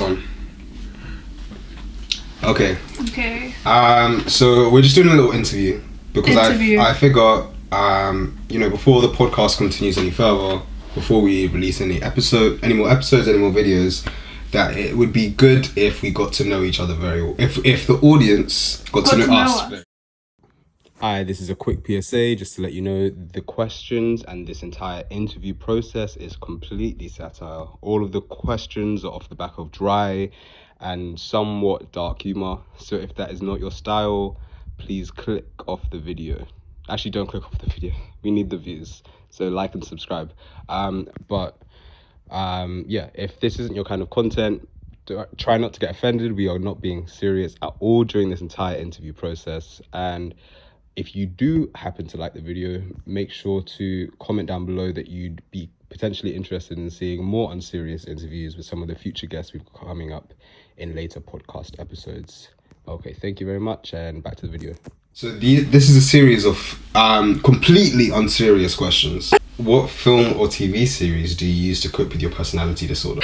one. Okay. Okay. So we're just doing a little interview because I figure, before the podcast continues any further, before we release any more episodes, any more videos, that it would be good if we got to know each other very well. If the audience got to know us. Hi, this is a quick PSA just to let you know the questions and this entire interview process is completely satire. All of the questions are off the back of dry and somewhat dark humor. So if that is not your style, please click off the video. Actually, don't click off the video. We need the views. So like and subscribe. If this isn't your kind of content, try not to get offended. We are not being serious at all during this entire interview process. And if you do happen to like the video, make sure to comment down below that you'd be potentially interested in seeing more unserious interviews with some of the future guests we've got coming up in later podcast episodes. Okay, thank you very much, and back to the video. So this is a series of completely unserious questions. What film or TV series do you use to cope with your personality disorder?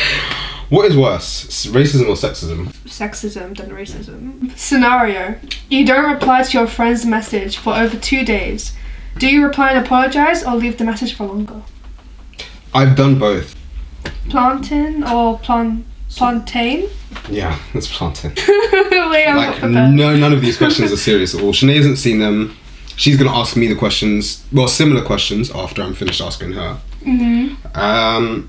What is worse, racism or sexism? Sexism than racism. Scenario: you don't reply to your friend's message for over 2 days. Do you reply and apologize or leave the message for longer? I've done both. Plantain or plantain? Yeah, it's plantain. Wait, none of these questions are serious at all. Shanae hasn't seen them. She's going to ask me the questions, similar questions after I'm finished asking her. Mm-hmm.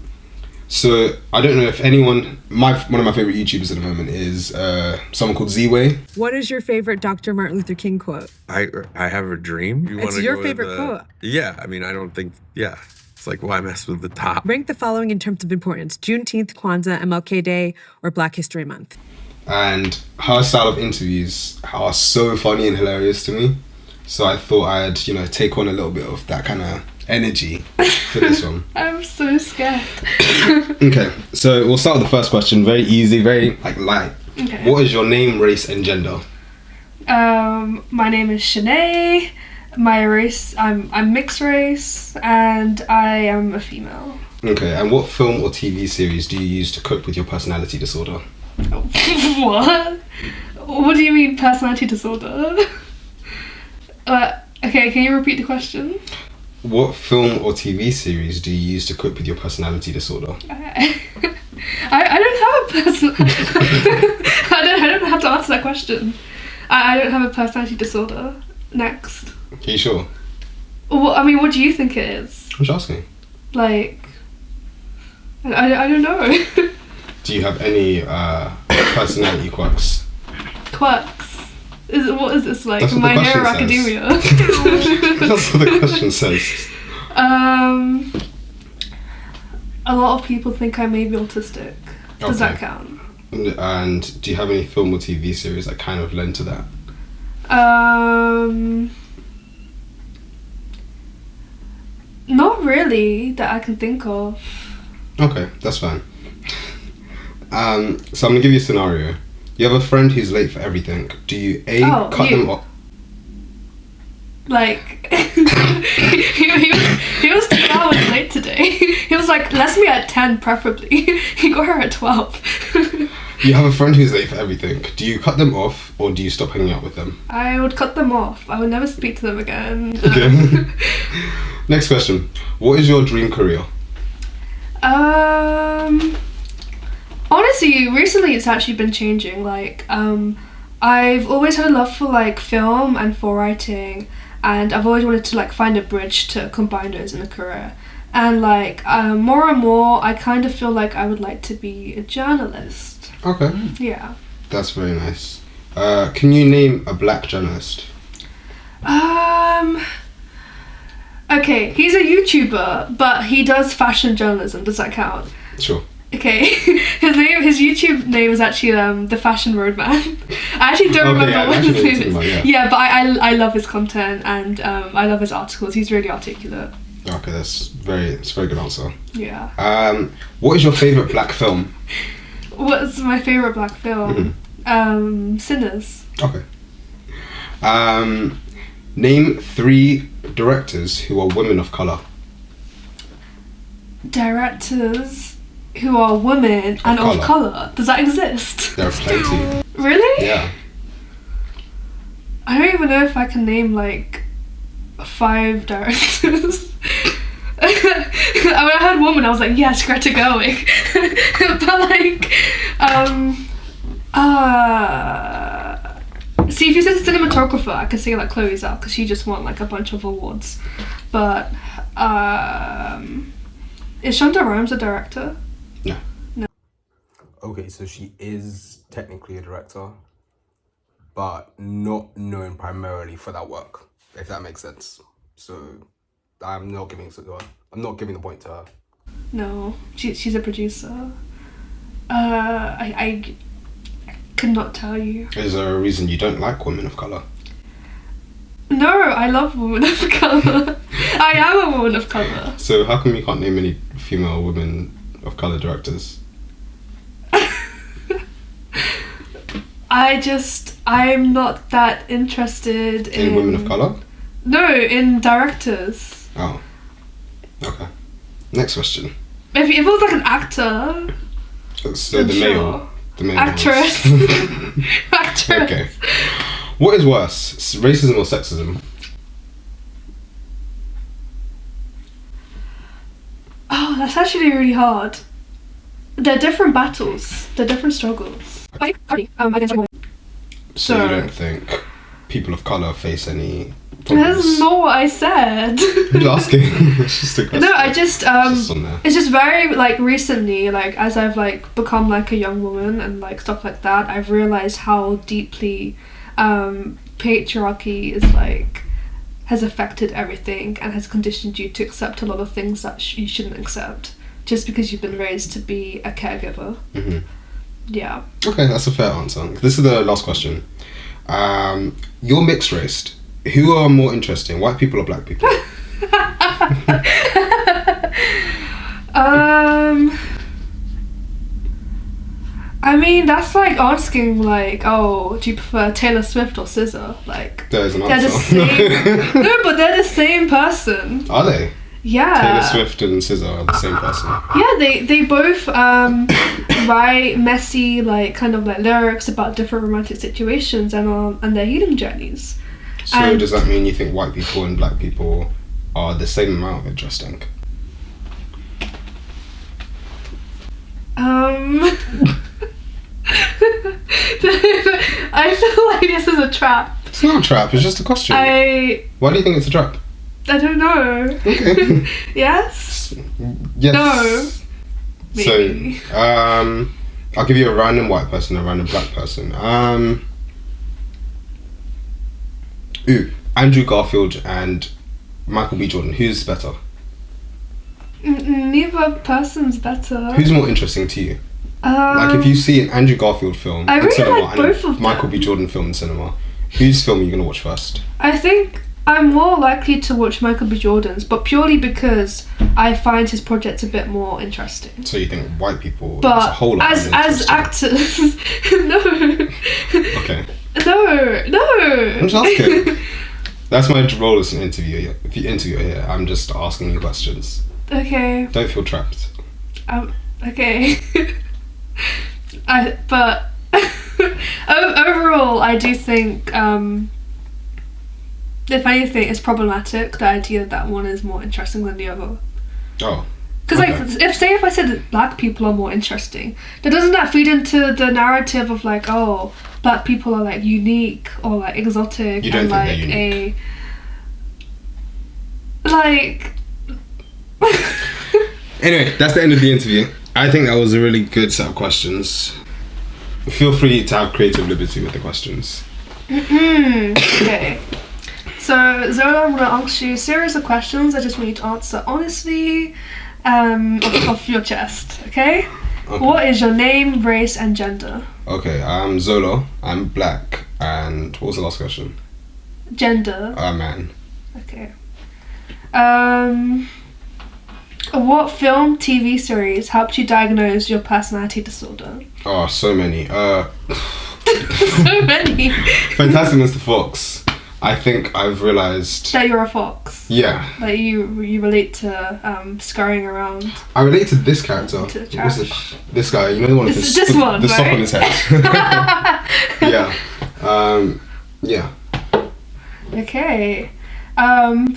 So I don't know if anyone, one of my favorite YouTubers at the moment is someone called Z-Way. What is your favorite Dr. Martin Luther King quote? I have a dream. It's your favorite quote. Yeah, I mean, I don't think, It's like, why mess with the top? Rank the following in terms of importance: Juneteenth, Kwanzaa, MLK Day, or Black History Month. And her style of interviews are so funny and hilarious to me. So I thought I'd, take on a little bit of that kind of energy for this one. I'm so scared. Okay, so we'll start with the first question. Very easy, very light. Okay. What is your name, race, and gender? My name is Shanae. My race, I'm mixed race, and I am a female. Okay, and what film or TV series do you use to cope with your personality disorder? What? What do you mean personality disorder? Okay, can you repeat the question? What film or TV series do you use to cope with your personality disorder? I don't have a I don't know how to answer that question. I don't have a personality disorder. Next. Are you sure? Well, I mean, what do you think it is? I'm just asking. I don't know. Do you have any personality quirks? Quirks? What is this like? That's what My the Hero question Academia? That's what the question says. A lot of people think I may be autistic. Does that count? And do you have any film or TV series that kind of lend to that? Not really that I can think of. Okay, that's fine. So I'm gonna give you a scenario. You have a friend who's late for everything. Do you cut them off? He was 2 hours late today. He was like, let's meet at 10 preferably. He got here at 12. You have a friend who's late for everything. Do you cut them off or do you stop hanging out with them? I would cut them off. I would never speak to them again. Okay. Next question. What is your dream career? Honestly, recently it's actually been changing. I've always had a love for film and for writing, and I've always wanted to find a bridge to combine those in a career. And more and more, I kind of feel like I would like to be a journalist. Okay. Yeah. That's very nice. Can you name a black journalist? Okay, he's a YouTuber, but he does fashion journalism. Does that count? Sure. Okay, his YouTube name is actually The Fashion Roadman. I actually don't remember what his name is. Yeah, but I love his content and I love his articles. He's really articulate. Okay, it's a very good answer. Yeah. What is your favourite black film? What's my favourite black film? Mm-hmm. Sinners. Okay. Name 3 directors who are women of colour. Directors who are women and of colour. Does that exist? There are plenty. Really? Yeah. I don't even know if I can name like 5 directors. When I heard woman, I was like, yes, Greta Gerwig. But like, see, if you said cinematographer, I could say like Chloe Zhao because she just won like a bunch of awards. But is Shonda Rhimes a director? No. No. Okay, so she is technically a director, but not known primarily for that work, if that makes sense. So I'm not giving the point to her. No, she's a producer. I could not tell you. Is there a reason you don't like women of colour? No, I love women of colour. I am a woman of colour. So how come you can't name any female women of colour directors? I'm not that interested in women of colour? No, in directors. Oh. Okay. Next question. If it was like an actor. So the male actress. Actress. Okay. What is worse, racism or sexism? Oh, that's actually really hard. They're different battles. They're different struggles. So you don't think people of colour face any problems? That's not what I said. I'm just asking. It's just a question. No, it's just very like recently, like as I've like become like a young woman and like stuff like that, I've realised how deeply patriarchy is like has affected everything and has conditioned you to accept a lot of things that you shouldn't accept just because you've been raised to be a caregiver. Mm-hmm. Yeah. Okay, that's a fair answer. This is the last question. You're mixed raced. Who are more interesting, white people or black people? I mean, that's like asking like, oh, do you prefer Taylor Swift or SZA? Like, there's an answer. No, but they're the same person. Are they? Yeah. Taylor Swift and SZA are the same person. Yeah, they both write messy like kind of like lyrics about different romantic situations and their healing journeys. So does that mean you think white people and black people are the same amount of interesting? I feel like this is a trap. It's not a trap, it's just a question. Why do you think it's a trap? I don't know. Okay. Yes? Yes. No. Maybe. So, I'll give you a random white person and a random black person. Andrew Garfield and Michael B. Jordan. Who's better? Neither person's better. Who's more interesting to you? Like if you see an Andrew Garfield film in cinema like both and of Michael B. Jordan film in cinema, whose film are you going to watch first? I think I'm more likely to watch Michael B. Jordan's, but purely because I find his projects a bit more interesting. So you think white people but as a whole are as actors, no. Okay. No. I'm just asking. That's my role as an interviewer. If you interview here, I'm just asking you questions. Okay. Don't feel trapped. Okay. But overall, I do think, if anything, it's problematic, the idea that one is more interesting than the other. Oh. Because if I said that black people are more interesting, then doesn't that feed into the narrative of like, oh, black people are like unique or like exotic? You don't and think like they're unique? Anyway, that's the end of the interview. I think that was a really good set of questions. Feel free to have creative liberty with the questions. Okay. So, Zola, I'm going to ask you a series of questions. I just want you to answer honestly, off your chest, okay? What is your name, race, and gender? Okay, I'm Zola. I'm black. And what was the last question? Gender. Man. Okay. What film, TV series helped you diagnose your personality disorder? Oh, so many. So many. Fantastic Mr. Fox. I think I've realised that you're a fox. Yeah. That you relate to scurrying around. I relate to this character. This guy, you know the one with the sock on his head. Yeah. Yeah. Okay.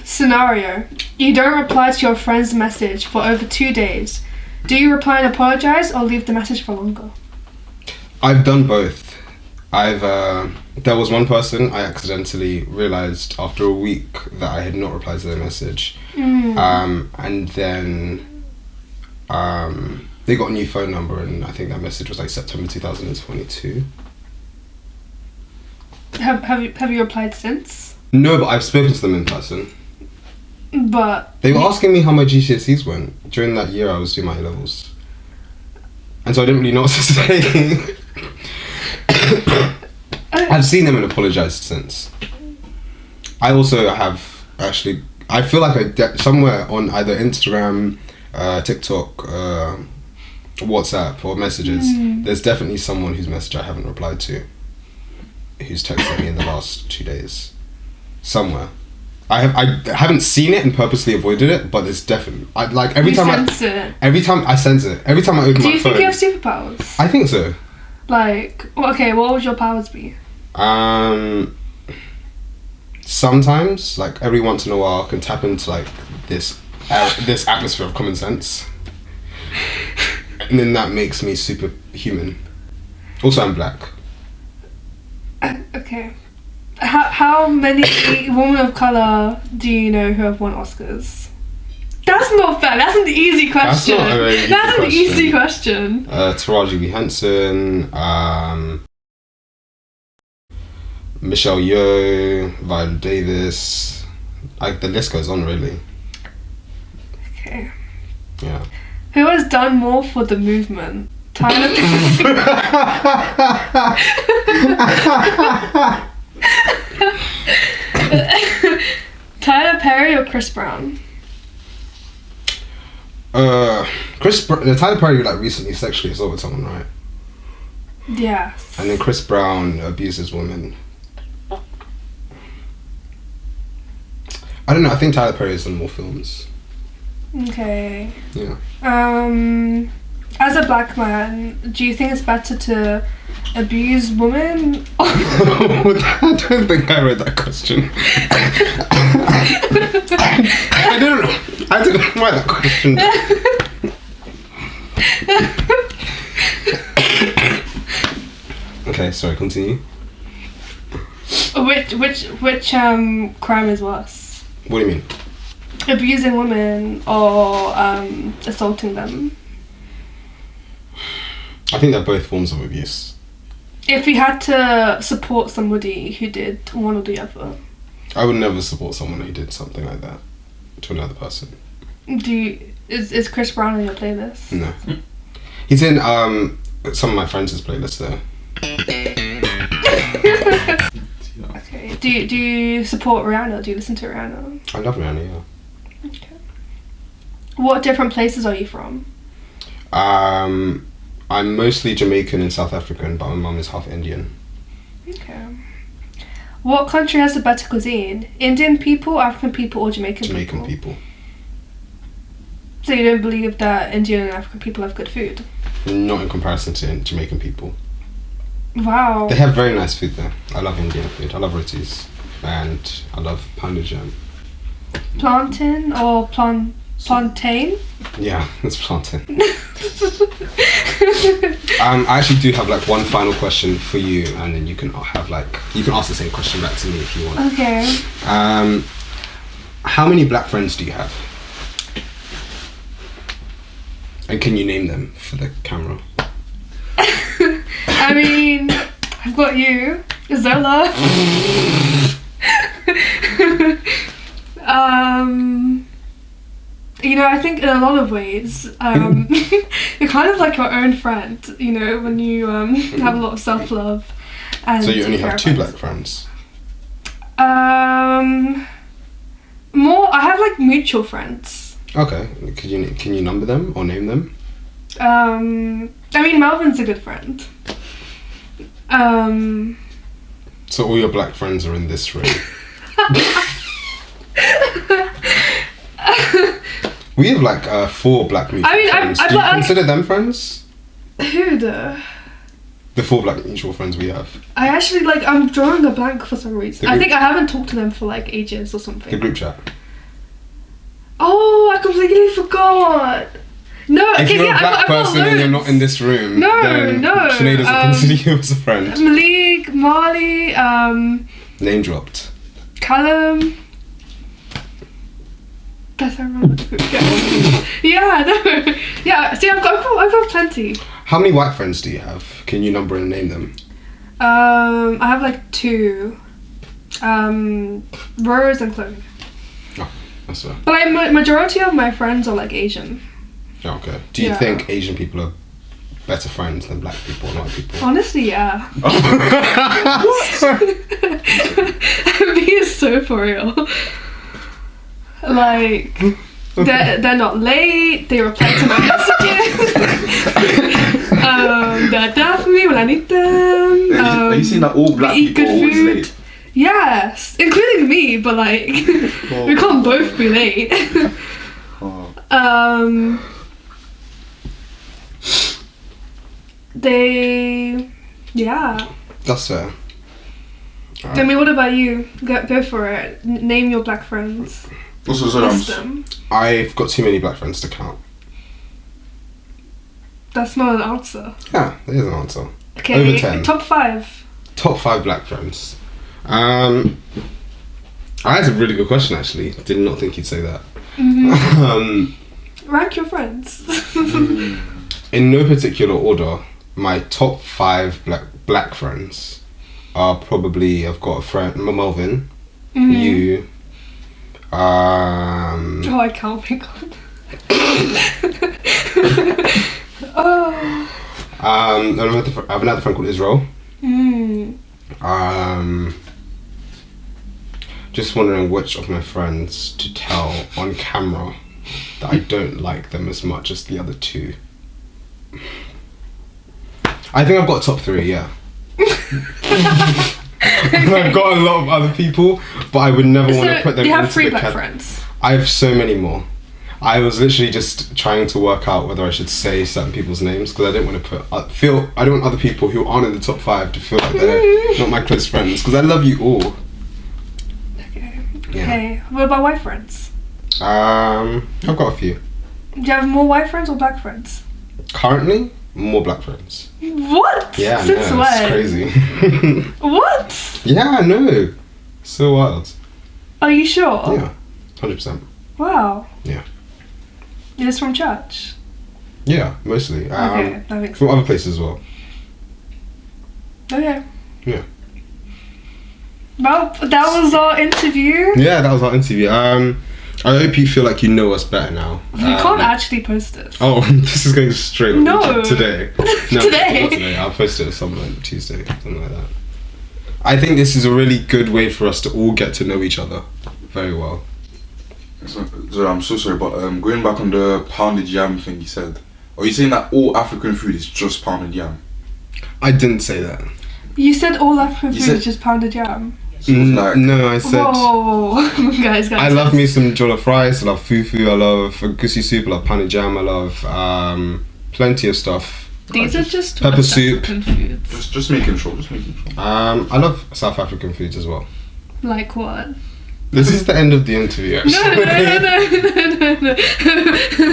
Scenario. You don't reply to your friend's message for over 2 days. Do you reply and apologise or leave the message for longer? I've done both. There was one person I accidentally realised after a week that I had not replied to their message. And then they got a new phone number, and I think that message was like September 2022. Have you replied since? No, but I've spoken to them in person. But they were asking me how my GCSEs went during that year I was doing my A-levels. And so I didn't really know what to say. I've seen them and apologised since. I also have actually, I feel like somewhere on either Instagram, TikTok, WhatsApp or messages, there's definitely someone whose message I haven't replied to, who's texted me in the last 2 days. Somewhere. I haven't seen it and purposely avoided it, but it's definitely every time I sense it. Every time I open my phone. Do you think you have superpowers? I think so. Okay, what would your powers be? Sometimes, every once in a while, I can tap into this atmosphere of common sense, and then that makes me superhuman. Also, I'm black. Okay. How many women of colour do you know who have won Oscars? That's not fair. That's an easy question. That's not a very easy That's question. an easy question. Taraji P. Henson, Michelle Yeoh, Viola Davis. The list goes on, really. Okay. Yeah. Who has done more for the movement? Tyler Perry or Chris Brown? Tyler Perry recently sexually assaulted someone, right? Yes. And then Chris Brown abuses women. I don't know. I think Tyler Perry has done more films. Okay. Yeah. As a black man, do you think it's better to abuse women? I don't think I read that question. I don't know. I didn't write that question. Okay, sorry, continue. Which crime is worse? What do you mean? Abusing women or assaulting them? I think they're both forms of abuse. If you had to support somebody who did one or the other? I would never support someone who did something like that to another person. Is Chris Brown on your playlist? No. He's in some of my friends' playlists though. Okay. Do you support Rihanna? Do you listen to Rihanna? I love Rihanna, yeah. Okay. What different places are you from? I'm mostly Jamaican and South African, but my mum is half Indian. Okay. What country has the better cuisine? Indian people, African people, or Jamaican people? Jamaican people. So you don't believe that Indian and African people have good food? Not in comparison to Jamaican people. Wow. They have very nice food there. I love Indian food. I love rotis. And I love pounded jam. Plantain or plantain? Yeah, it's plantain. I actually do have one final question for you, and then you can have you can ask the same question back to me if you want. Okay. How many black friends do you have? And can you name them for the camera? I mean, I've got you, Zola. I think in a lot of ways, you're kind of like your own friend, when you have a lot of self-love. And so you only have 2 black friends? More, I have mutual friends. Okay, can you number them or name them? I mean, Melvin's a good friend. So all your black friends are in this room? We have like 4 black mutual friends. Do you consider them friends? Who the? The 4 black mutual friends we have. I actually I'm drawing a blank for some reason. I think I haven't talked to them for like ages or something. The group chat. Oh, I completely forgot. No, if you're a black person and you're not in this room, then Shanae doesn't consider you as a friend. Malik, Marley, name dropped. Callum. That's how I remember the group chat. Yeah, no. Yeah, see, I've got plenty. How many white friends do you have? Can you number and name them? I have like 2. Rose and Chloe. Oh, that's fair. But like majority of my friends are like Asian. Oh, okay. Do you think Asian people are better friends than black people or white people? Honestly, yeah. I'm being so for real. Like, they're not late, they reply to my messages. They're there for me when I need them. Are you saying that all black people are always late? Yes, including me, but like, we can't both be late. That's fair. I mean, what about you? Go for it. Name your black friends. List them. I've got too many black friends to count. That's not an answer. Yeah, that is an answer. Okay, over 10. Top 5. Top 5 black friends. That's a really good question, actually. Did not think you'd say that. Mm-hmm. Rank your friends. In no particular order, my top 5 black friends are probably, I've got a friend, Melvin, you, oh, I can't think of it. I have another friend called Israel. Just wondering which of my friends to tell on camera that I don't like them as much as the other 2. I think I've got top 3, yeah. I've got a lot of other people, but I would never want to put them into the... You have 3 black friends? I have so many more. I was literally just trying to work out whether I should say certain people's names because I don't want to I don't want other people who aren't in the top 5 to feel like they're not my close friends because I love you all. Okay. Yeah. Okay. What about white friends? I've got a few. Do you have more white friends or black friends? Currently, more black friends. What? Yeah, Since no, when? it's crazy. What? Yeah, I know. So wild. Are you sure? Yeah, 100%. Wow. Yeah. Is this from church? Yeah, mostly. Okay, that makes from sense. other places as well. Okay. Yeah. Well, that was our interview. Yeah, that was our interview. I hope you feel like you know us better now. We can't actually post it. Oh, this is going straight on No. today. No, Today? not today. I'll post it some like Tuesday, something like that. I think this is a really good way for us to all get to know each other very well. So, I'm so sorry, but going back on the pounded yam thing you said, are you saying that all African food is just pounded yam? I didn't say that. You said all African food said- is just pounded yam. So it's like, No, I said... Whoa. guys. I love me some jollof rice, I love fufu, I love goosey soup, I love pounded jam, I love plenty of stuff. These are just Pepper West soup. African foods. just making sure. I love South African foods as well. Like what? This is the end of the interview, actually. No.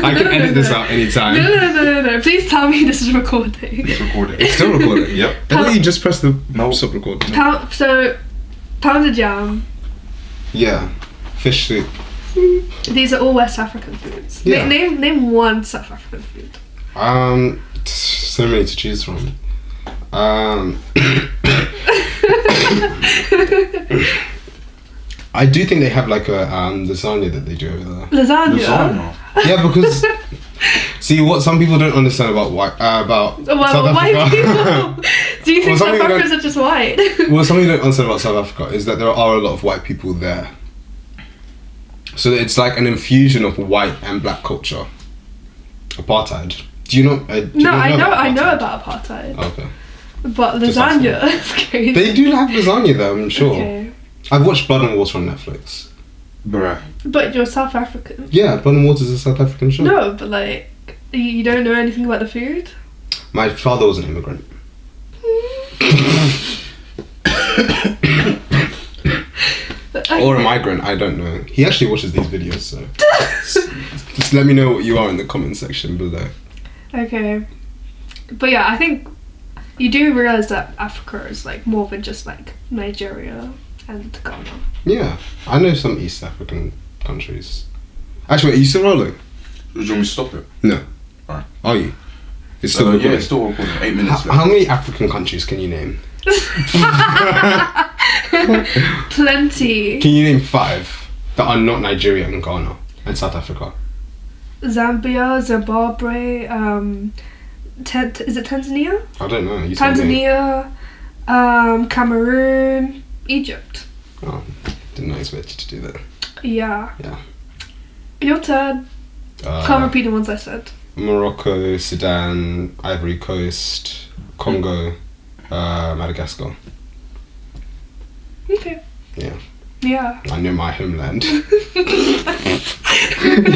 I can edit this out anytime. No. Please tell me this is recording. It's recorded. It's still recording. Yep. I thought you just press the No. stop record. So, pounded yam. Yeah. Fish soup. These are all West African foods. Yeah. Name one South African food. So many to choose from. I do think they have like a lasagna that they do over there. Lasagna. Yeah, because see what some people don't understand about South white Africa. people. Do you think Well, some South people Africans are just white? Well, something you don't understand about South Africa is that there are a lot of white people there. So it's like an infusion of white and black culture. Apartheid. Do you not? I know about apartheid. Okay. But Just lasagna is crazy. They do have lasagna though, I'm sure. Okay. I've watched Blood and Water on Netflix. Bruh. But you're South African. Yeah, Blood and Water is a South African show. No, but like, you don't know anything about the food? My father was an immigrant. Or a migrant, I don't know. He actually watches these videos, so just let me know what you are in the comment section below. Okay. But yeah, I think you do realise that Africa is like more than just like Nigeria and Ghana. Yeah, I know some East African countries. Actually, wait, are you still rolling? Do you want me to stop it? No. Alright. Are you? It's still Yeah, recording? it's still recording. 8 minutes left. How many African countries can you name? Plenty. Can you name 5 that are not Nigeria and Ghana and South Africa? Zambia, Zimbabwe, is it Tanzania? I don't know. You tell me. Tanzania, Cameroon, Egypt. Oh, didn't expect you to do that. Yeah. Yeah. Your turn. Can't repeat the ones I said. Morocco, Sudan, Ivory Coast, Congo, Madagascar. Okay. Yeah. Yeah. I know my homeland. You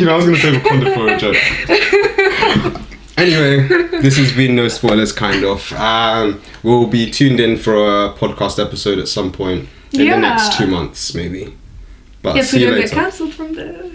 know, I was going to say Wakanda for a joke. Anyway, this has been No Spoilers, kind of. We'll be tuned in for a podcast episode at some point in the next 2 months, maybe. But Yes, see we you don't later. get cancelled from this.